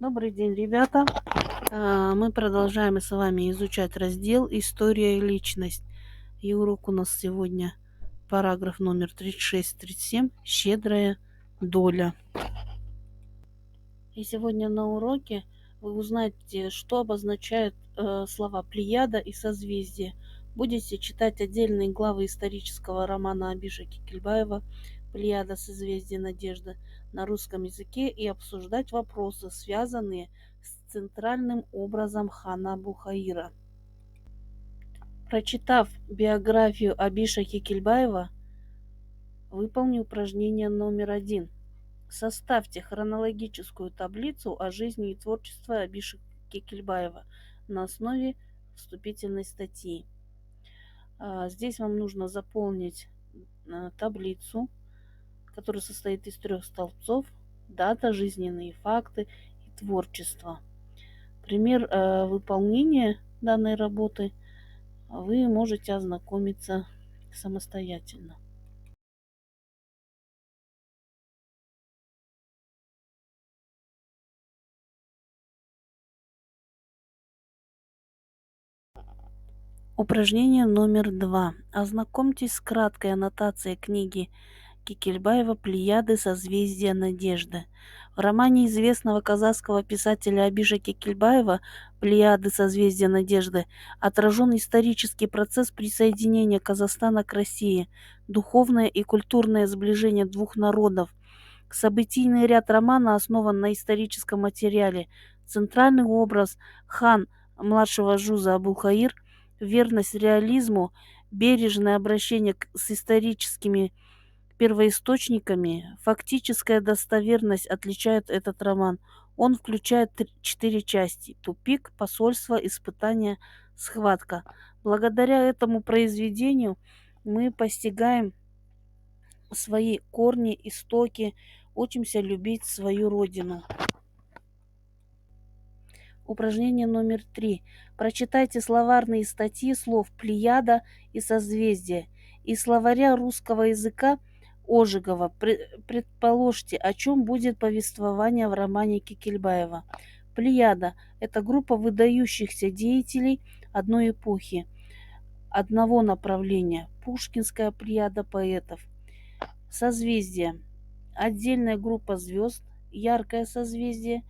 Добрый день, ребята. Мы продолжаем с вами изучать раздел «История и личность». И урок у нас сегодня параграф номер 36-37 «Щедрая доля». И сегодня на уроке вы узнаете, что обозначают слова «плеяда» и «созвездие». Будете читать отдельные главы исторического романа Абиша Кекильбаева «Плеяда. Созвездие надежды» на русском языке и обсуждать вопросы, связанные с центральным образом хана Абулхаира. Прочитав биографию Абиша Кекильбаева, выполни упражнение номер 1. Составьте хронологическую таблицу о жизни и творчестве Абиша Кекильбаева на основе вступительной статьи. Здесь вам нужно заполнить таблицу, которая состоит из 3 столбцов: дата, жизненные факты и творчество. Пример выполнения данной работы вы можете ознакомиться самостоятельно. Упражнение номер 2. Ознакомьтесь с краткой аннотацией книги Кекильбаева «Плеяды. Созвездия надежды». В романе известного казахского писателя Абиша Кекильбаева «Плеяды. Созвездия надежды» отражен исторический процесс присоединения Казахстана к России, духовное и культурное сближение двух народов. Событийный ряд романа основан на историческом материале. Центральный образ – хан младшего Жуза Абулхаир, верность реализму, бережное обращение с историческими первоисточниками, фактическая достоверность отличают этот роман. Он включает 4 части: тупик, посольство, испытание, схватка. Благодаря этому произведению мы постигаем свои корни, истоки, учимся любить свою родину. Упражнение номер 3. Прочитайте словарные статьи слов «плеяда» и «созвездие» из словаря русского языка Ожегова. Предположьте, о чем будет повествование в романе Кекильбаева. Плеяда – это группа выдающихся деятелей одной эпохи, одного направления. Пушкинская плеяда поэтов. Созвездие – отдельная группа звезд, яркое созвездие,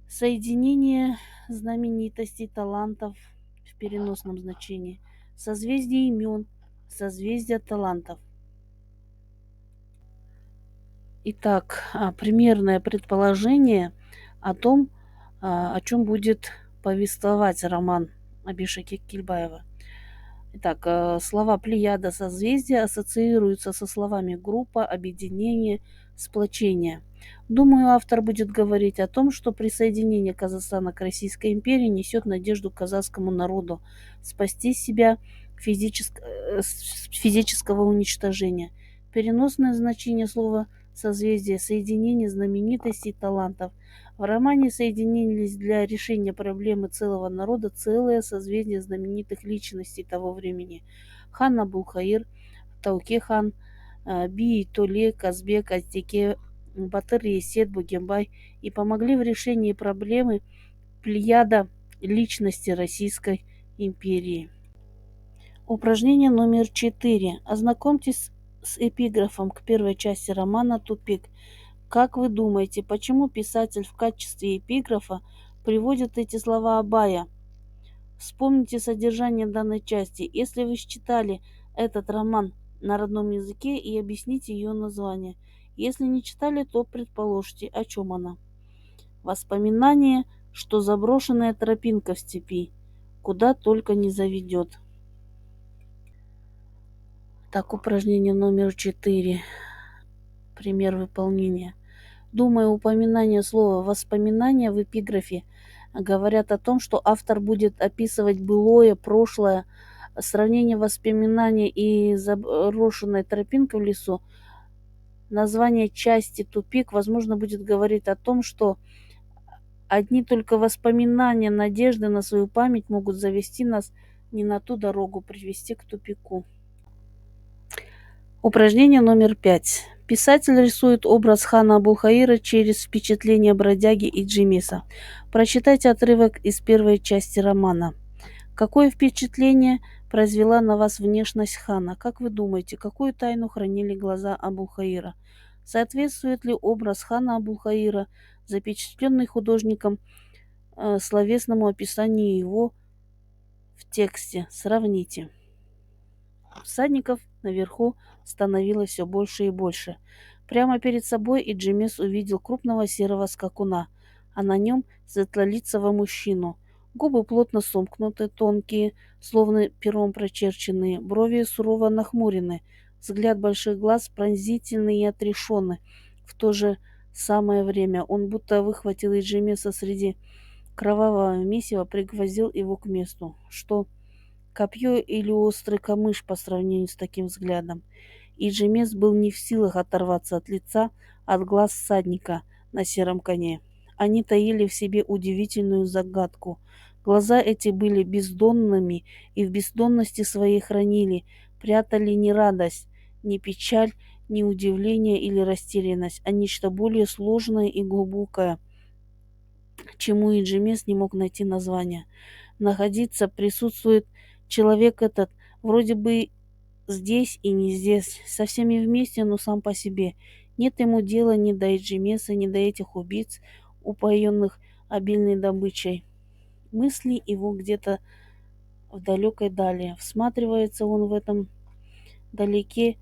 соединение знаменитостей, талантов в переносном значении. Созвездие имен, созвездие талантов. Итак, примерное предположение о том, о чем будет повествовать роман Абиша Кекильбаева. Итак, слова «плеяда», «созвездие» ассоциируются со словами «группа», «объединение», «сплочение». Думаю, автор будет говорить о том, что присоединение Казахстана к Российской империи несет надежду казахскому народу спасти себя физического уничтожения. Переносное значение слова «созвездие» – соединение знаменитостей и талантов. В романе соединились для решения проблемы целого народа целое созвездие знаменитых личностей того времени: хан Абулхаир, Тауке хан, Би, Толе, Казбек, Астеке, Батыр, Есет, Бугенбай, и помогли в решении проблемы плеяда личности Российской империи. Упражнение номер 4. Ознакомьтесь с эпиграфом к первой части романа «Тупик». Как вы думаете, почему писатель в качестве эпиграфа приводит эти слова Абая? Вспомните содержание данной части, если вы читали этот роман на родном языке, и объясните ее название. Если не читали, то предположьте, о чем она. Воспоминание, что заброшенная тропинка в степи, куда только не заведет. Так, упражнение номер 4. Пример выполнения. Думаю, упоминание слова «воспоминания» в эпиграфе говорят о том, что автор будет описывать былое, прошлое. Сравнение воспоминания и заброшенной тропинкой в лесу. Название части «Тупик», возможно, будет говорить о том, что одни только воспоминания, надежды на свою память могут завести нас не на ту дорогу, привести к тупику. Упражнение номер 5. Писатель рисует образ хана Абулхаира через впечатления бродяги и Джимиса. Прочитайте отрывок из первой части романа. Какое впечатление произвела на вас внешность хана? Как вы думаете, какую тайну хранили глаза Абулхаира? Соответствует ли образ хана Абулхаира, запечатленный художником, словесному описанию его в тексте? Сравните. Всадников наверху становилось все больше и больше. Прямо перед собой Иджимес увидел крупного серого скакуна, а на нем светлолицего мужчину. Губы плотно сомкнуты, тонкие, словно пером прочерченные, брови сурово нахмурены, взгляд больших глаз пронзительный и отрешенный. В то же самое время он будто выхватил Иджимеса среди кровавого месива, пригвоздил его к месту. Что копье или острый камыш по сравнению с таким взглядом. И Джемес был не в силах оторваться от лица, от глаз всадника на сером коне. Они таили в себе удивительную загадку. Глаза эти были бездонными и в бездонности своей хранили, прятали не радость, не печаль, не удивление или растерянность, а нечто более сложное и глубокое, чему и Джемес не мог найти названия. Находиться, присутствует человек этот, вроде бы здесь и не здесь, со всеми вместе, но сам по себе. Нет ему дела ни до Эджимеса, ни до этих убийц, упоенных обильной добычей. Мысли его где-то в далекой дали. Всматривается он в этом далеке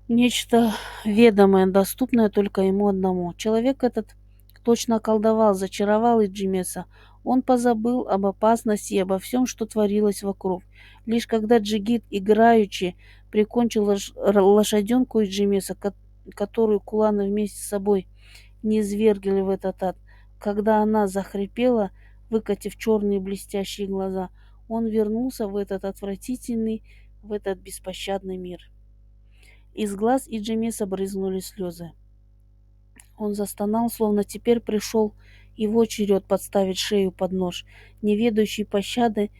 нечто ведомое, доступное только ему одному. Человек этот точно околдовал, зачаровал Иджимеса. Он позабыл об опасности и обо всем, что творилось вокруг. Лишь когда Джигит, играючи, прикончил лошаденку Иджимеса, которую куланы вместе с собой не извергли в этот ад, когда она захрипела, выкатив черные блестящие глаза, он вернулся в этот отвратительный, в этот беспощадный мир. Из глаз Иджимеса брызнули слезы. Он застонал, словно теперь пришел его черед подставить шею под нож. Не ведающий пощады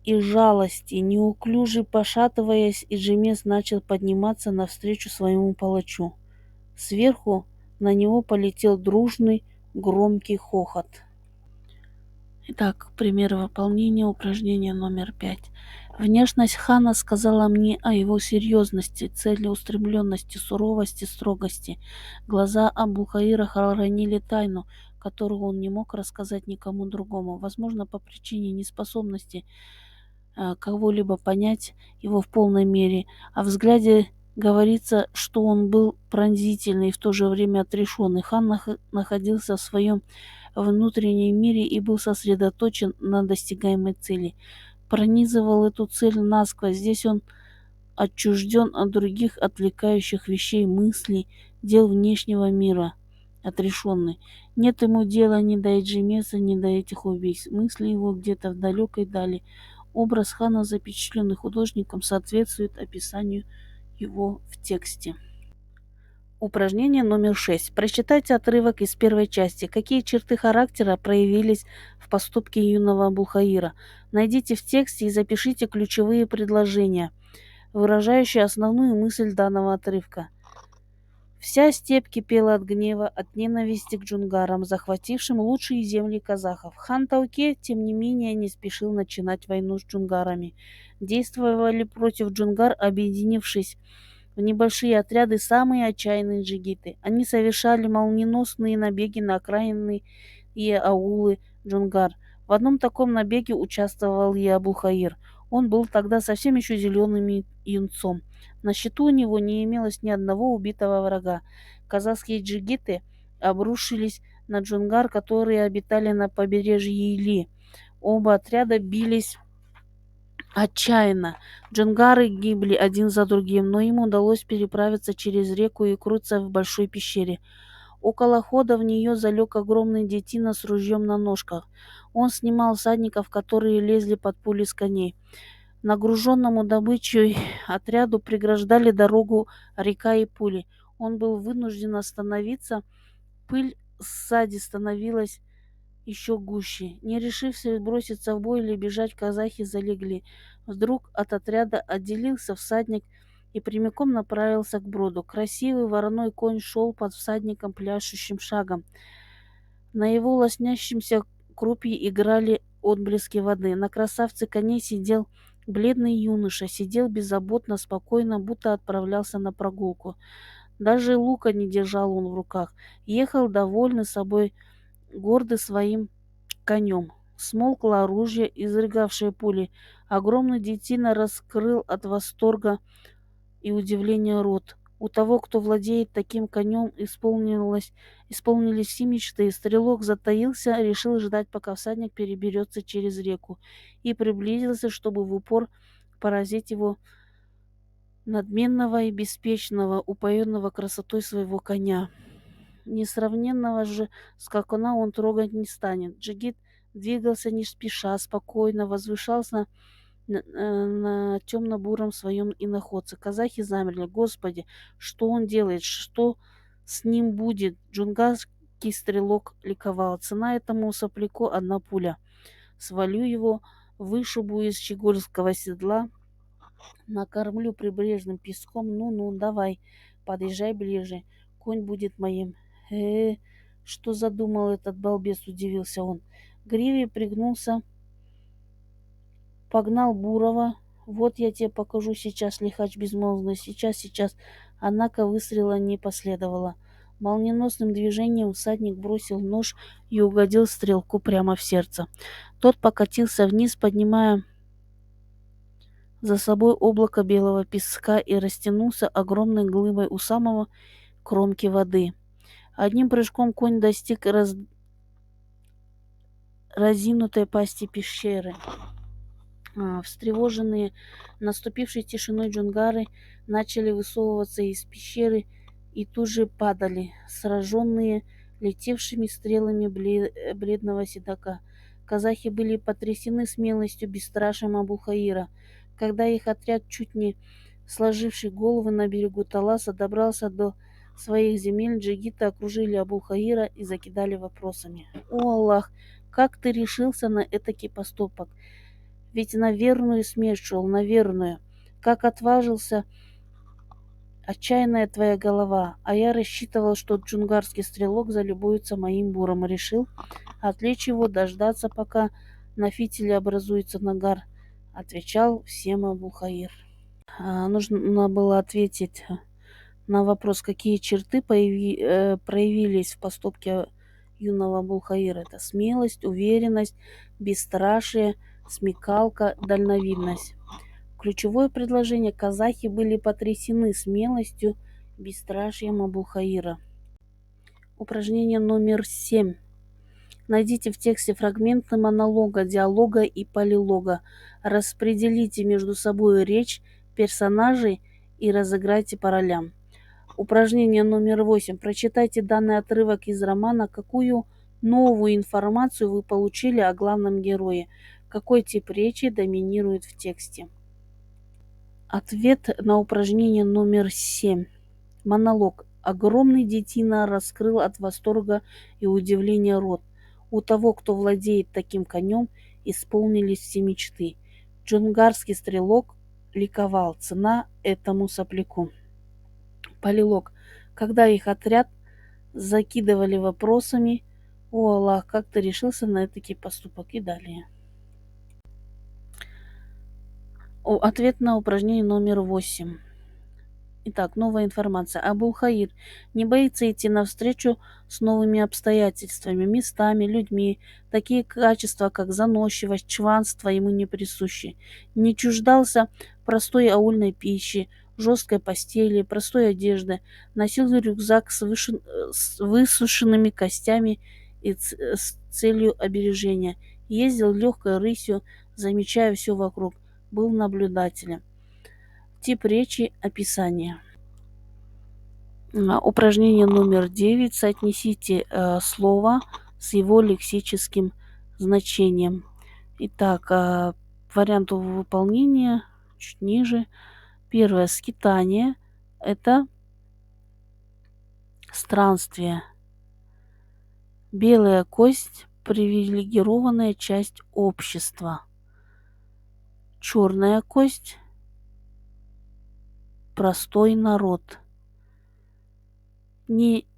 и жалости, неуклюже пошатываясь, Иджимес начал подниматься навстречу своему палачу. Сверху на него полетел дружный, громкий хохот. Итак, пример выполнения упражнения номер 5. Внешность хана сказала мне о его серьезности, целеустремленности, суровости, строгости. Глаза Абулхаира хранили тайну, которую он не мог рассказать никому другому, возможно, по причине неспособности кого-либо понять его в полной мере. О взгляде говорится, что он был пронзительный и в то же время отрешенный. Хан находился в своем внутреннем мире и был сосредоточен на достигаемой цели. Пронизывал эту цель насквозь. Здесь он отчужден от других отвлекающих вещей, мыслей, дел внешнего мира. Отрешенный. Нет ему дела ни до Эджимеса, ни до этих убийств. Мысли его где-то в далекой дали. Образ хана, запечатленный художником, соответствует описанию его в тексте. Упражнение номер 6. Прочитайте отрывок из первой части. Какие черты характера проявились в поступке юного Абулхаира? Найдите в тексте и запишите ключевые предложения, выражающие основную мысль данного отрывка. Вся степь кипела от гнева, от ненависти к джунгарам, захватившим лучшие земли казахов. Хан Тауке, тем не менее, не спешил начинать войну с джунгарами. Действовали против джунгар, объединившись в небольшие отряды, самые отчаянные джигиты. Они совершали молниеносные набеги на окраинные аулы джунгар. В одном таком набеге участвовал и Абулхаир. Он был тогда совсем еще зеленым юнцом. На счету у него не имелось ни одного убитого врага. Казахские джигиты обрушились на джунгар, которые обитали на побережье Или. Оба отряда бились отчаянно. Джунгары гибли один за другим, но им удалось переправиться через реку и укрыться в большой пещере. Около входа в нее залег огромный детина с ружьем на ножках. Он снимал всадников, которые лезли под пули с коней. Нагруженному добычей отряду преграждали дорогу река и пули. Он был вынужден остановиться. Пыль сзади становилась еще гуще. Не решившись броситься в бой или бежать, казахи залегли. Вдруг от отряда отделился всадник и прямиком направился к броду. Красивый вороной конь шел под всадником пляшущим шагом. На его лоснящемся крупе играли отблески воды. На красавце коне сидел бледный юноша, сидел беззаботно, спокойно, будто отправлялся на прогулку. Даже лука не держал он в руках. Ехал довольный собой, гордый своим конем. Смолкло оружие, изрыгавшее пули. Огромный детина раскрыл от восторга и удивления рот. У того, кто владеет таким конем, исполнились все мечты. Стрелок затаился, решил ждать, пока всадник переберется через реку, и приблизился, чтобы в упор поразить его надменного и беспечного, упоенного красотой своего коня. Несравненного же скакуна он трогать не станет. Джигит двигался не спеша, спокойно, возвышался на темно-буром своем иноходце. Казахи замерли. Господи, что он делает? Что с ним будет? Джунгарский стрелок ликовал. Цена этому сопляку — одна пуля. Свалю его, вышибу из щегольского седла, накормлю прибрежным песком. Ну-ну, давай, подъезжай ближе. Конь будет моим. Что задумал этот балбес, удивился он. Гривий пригнулся, погнал Бурова. Вот я тебе покажу сейчас, лихач безмолвный. Сейчас. Однако выстрела не последовало. Молниеносным движением всадник бросил нож и угодил стрелку прямо в сердце. Тот покатился вниз, поднимая за собой облако белого песка, и растянулся огромной глыбой у самого кромки воды. Одним прыжком конь достиг разинутой пасти пещеры. Встревоженные наступившей тишиной джунгары начали высовываться из пещеры и тут же падали, сраженные летевшими стрелами бледного седока. Казахи были потрясены смелостью, бесстрашием Абулхаира. Когда их отряд, чуть не сложивший головы на берегу Таласа, добрался до своих земель, джигиты окружили Абулхаира и закидали вопросами. «О Аллах, как ты решился на этакий поступок? Ведь на верную смерть шел, на верную. Как отважился, отчаянная твоя голова. А я рассчитывал, что джунгарский стрелок залюбуется моим буром. Решил отвлечь его, дождаться, пока на фитиле образуется нагар», — отвечал всем Абулхаир. Нужно было ответить на вопрос, какие черты проявились в поступке юного Абулхаира. Это смелость, уверенность, бесстрашие, смекалка, дальновидность. Ключевое предложение: казахи были потрясены смелостью, бесстрашием Абулхаира. Упражнение номер 7. Найдите в тексте фрагменты монолога, диалога и полилога. Распределите между собой речь персонажей и разыграйте по ролям. Упражнение номер 8. Прочитайте данный отрывок из романа. Какую новую информацию вы получили о главном герое? Какой тип речи доминирует в тексте? Ответ на упражнение номер 7. Монолог. Огромный детина раскрыл от восторга и удивления рот. У того, кто владеет таким конем, исполнились все мечты. Джунгарский стрелок ликовал. Цена этому сопляку. Полилог. Когда их отряд закидывали вопросами: «О Аллах, как ты решился на этакий поступок?» и далее. Ответ на упражнение номер 8. Итак, новая информация. Абулхаир не боится идти навстречу с новыми обстоятельствами, местами, людьми. Такие качества, как заносчивость, чванство ему не присущи. Не чуждался простой аульной пищи, жесткой постели, простой одежды. Носил рюкзак с высушенными костями и с целью обережения. Ездил легкой рысью, замечая все вокруг. Был наблюдателем. Тип речи, описание. Упражнение номер 9. Соотнесите слово с его лексическим значением. Итак, вариант выполнения чуть ниже. Первое. Скитание – это странствие. Белая кость – привилегированная часть общества. Черная кость простой народ не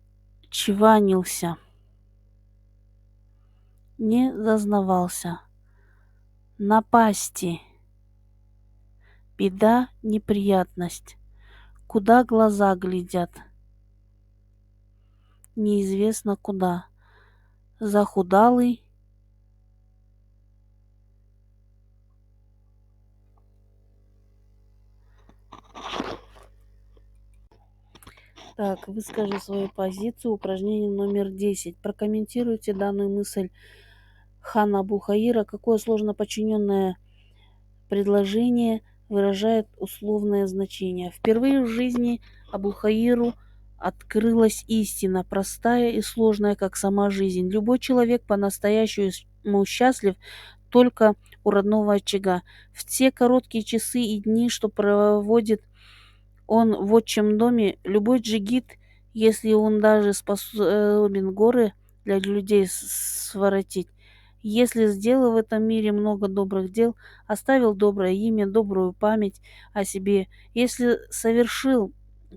чванился, не зазнавался. Напасти, беда, неприятность. Куда глаза глядят, неизвестно куда. Захудалый. Так, выскажи свою позицию. Упражнение номер 10. Прокомментируйте данную мысль хана Абу-Хаира. Какое сложно подчиненное предложение выражает условное значение. Впервые в жизни Абу-Хаиру открылась истина, простая и сложная, как сама жизнь. Любой человек по-настоящему счастлив только у родного очага. В те короткие часы и дни, что проводит он в отчим доме, любой джигит, если он даже способен горы для людей своротить, если сделал в этом мире много добрых дел, оставил доброе имя, добрую память о себе, если совершил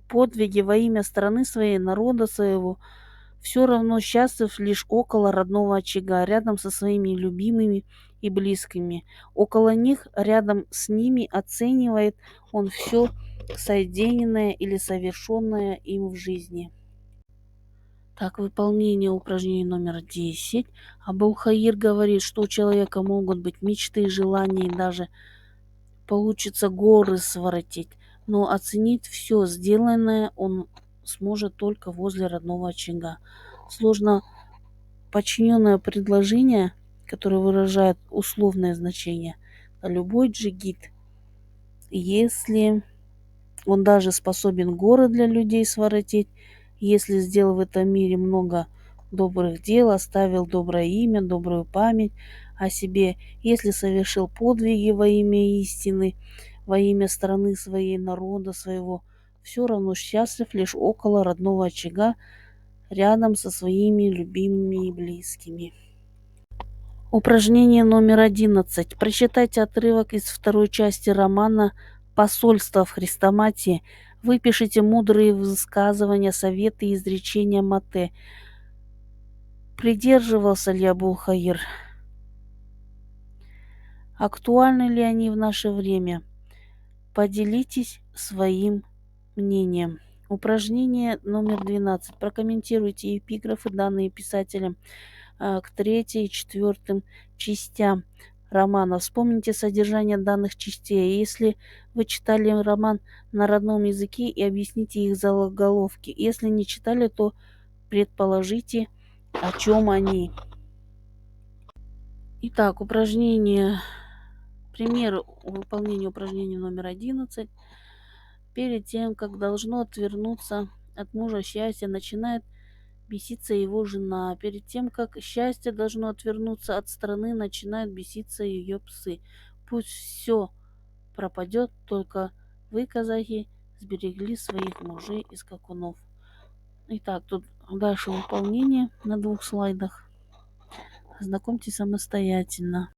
подвиги во имя страны своей, народа своего, все равно счастлив лишь около родного очага, рядом со своими любимыми и близкими. Около них, рядом с ними оценивает он все соединенное или совершенное им в жизни. Так, выполнение упражнения номер 10. Абул-Хаир говорит, что у человека могут быть мечты, желания и даже получится горы своротить, но оценить все сделанное он сможет только возле родного очага. Сложно подчиненное предложение, которое выражает условное значение, любой джигит, если он даже способен горы для людей своротить, если сделал в этом мире много добрых дел, оставил доброе имя, добрую память о себе, если совершил подвиги во имя истины, во имя страны своей, народа своего, все равно счастлив лишь около родного очага, рядом со своими любимыми и близкими. Упражнение номер 11. Прочитайте отрывок из второй части романа «Посольство в Хрестоматии». Выпишите мудрые высказывания, советы и изречения Мате. Придерживался ли Абул-Хаир? Актуальны ли они в наше время? Поделитесь своим мнением. Упражнение номер 12. Прокомментируйте эпиграфы, данные писателем к 3 и 4 частям романа. Вспомните содержание данных частей. Если вы читали роман на родном языке, и объясните их заголовки. Если не читали, то предположите, о чем они. Итак, пример выполнения упражнения номер 11. Перед тем, как должно отвернуться от мужа счастье, начинает бесится его жена. Перед тем, как счастье должно отвернуться от страны, начинают беситься ее псы. Пусть все пропадет, только вы, казахи, сберегли своих мужей и скакунов. Итак, тут дальше выполнение на 2 слайдах. Ознакомьтесь самостоятельно.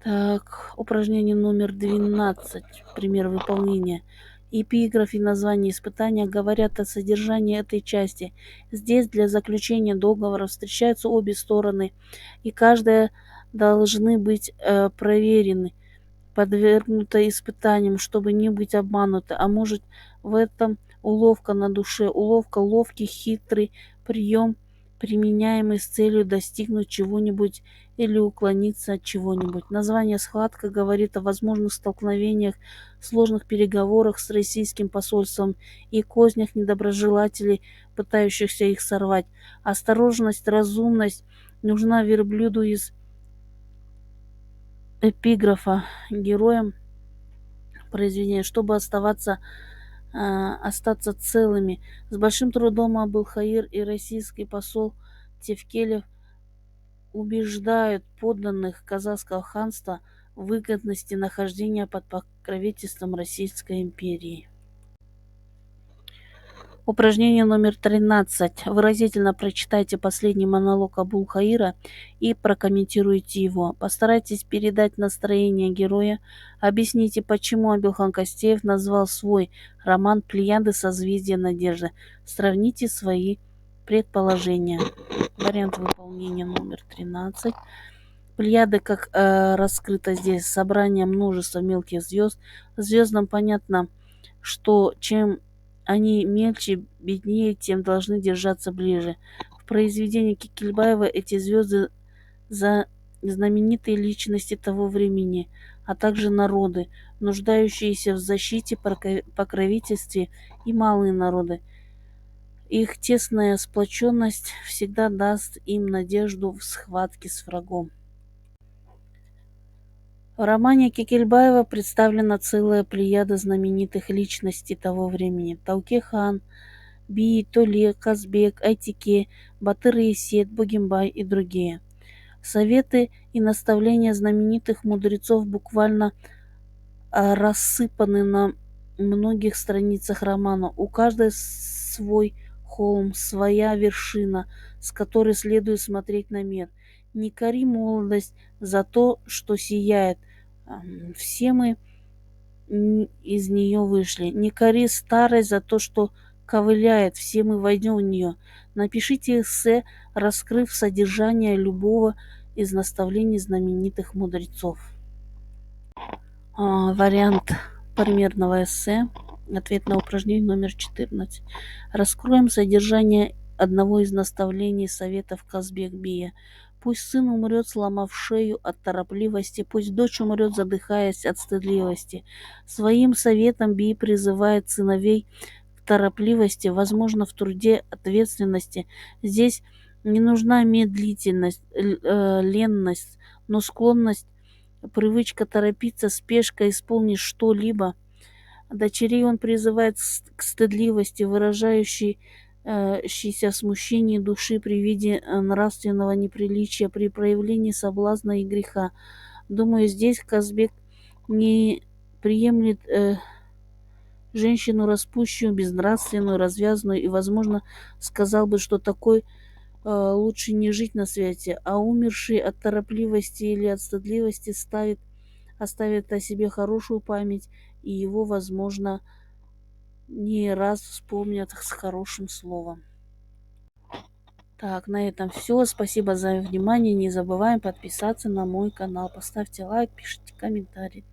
Так, упражнение номер 12. Пример выполнения. Эпиграф и название испытания говорят о содержании этой части. Здесь для заключения договора встречаются обе стороны, и каждая должны быть проверены, подвергнута испытаниям, чтобы не быть обмануты. А может, в этом уловка на душе, уловка, ловкий, хитрый прием, применяемый с целью достигнуть чего-нибудь или уклониться от чего-нибудь. Название «Схватка» говорит о возможных столкновениях, сложных переговорах с российским посольством и кознях недоброжелателей, пытающихся их сорвать. Осторожность, разумность нужна верблюду из эпиграфа, героям произведения, чтобы остаться целыми. С большим трудом Абул-Хаир и российский посол Тевкелев убеждают подданных казахского ханства в выгодности нахождения под покровительством Российской империи. Упражнение номер 13. Выразительно прочитайте последний монолог Абул-Хаира и прокомментируйте его. Постарайтесь передать настроение героя. Объясните, почему Абилхан Костеев назвал свой роман «Плеяды. Созвездие надежды». Сравните свои предположения. Вариант выполнения номер 13. Плеяды, как раскрыто здесь, собрание множества мелких звезд. Звездам понятно, что чем они мельче, беднее, тем должны держаться ближе. В произведении Кекильбаева эти звезды за знаменитые личности того времени, а также народы, нуждающиеся в защите, покровительстве, и малые народы. Их тесная сплоченность всегда даст им надежду в схватке с врагом. В романе Кекильбаева представлена целая плеяда знаменитых личностей того времени. Тауке хан, Би, Толе, Казбек, Айтике, Батыр-Есет, Богембай и другие. Советы и наставления знаменитых мудрецов буквально рассыпаны на многих страницах романа. У каждой свой холм, своя вершина, с которой следует смотреть на мир. Не кори молодость за то, что сияет. Все мы из нее вышли. Не кори старость за то, что ковыляет. Все мы войдем в нее. Напишите эссе, раскрыв содержание любого из наставлений знаменитых мудрецов. Вариант примерного эссе. Ответ на упражнение номер 14. Раскроем содержание одного из наставлений советов Казбек-Бия. Пусть сын умрет, сломав шею от торопливости, пусть дочь умрет, задыхаясь от стыдливости. Своим советом Би призывает сыновей к торопливости, возможно, в труде, ответственности. Здесь не нужна медлительность, ленность, но склонность, привычка торопиться, спешка исполнить что-либо. Дочерей он призывает к стыдливости, выражающейся в смущении души при виде нравственного неприличия, при проявлении соблазна и греха. Думаю, здесь Казбек не приемлет женщину распущенную, безнравственную, развязную и, возможно, сказал бы, что такой лучше не жить на свете, а умерший от торопливости или от стыдливости оставит о себе хорошую память, и его, возможно, не раз вспомнят с хорошим словом. Так, на этом все. Спасибо за внимание. Не забываем подписаться на мой канал. Поставьте лайк, пишите комментарий.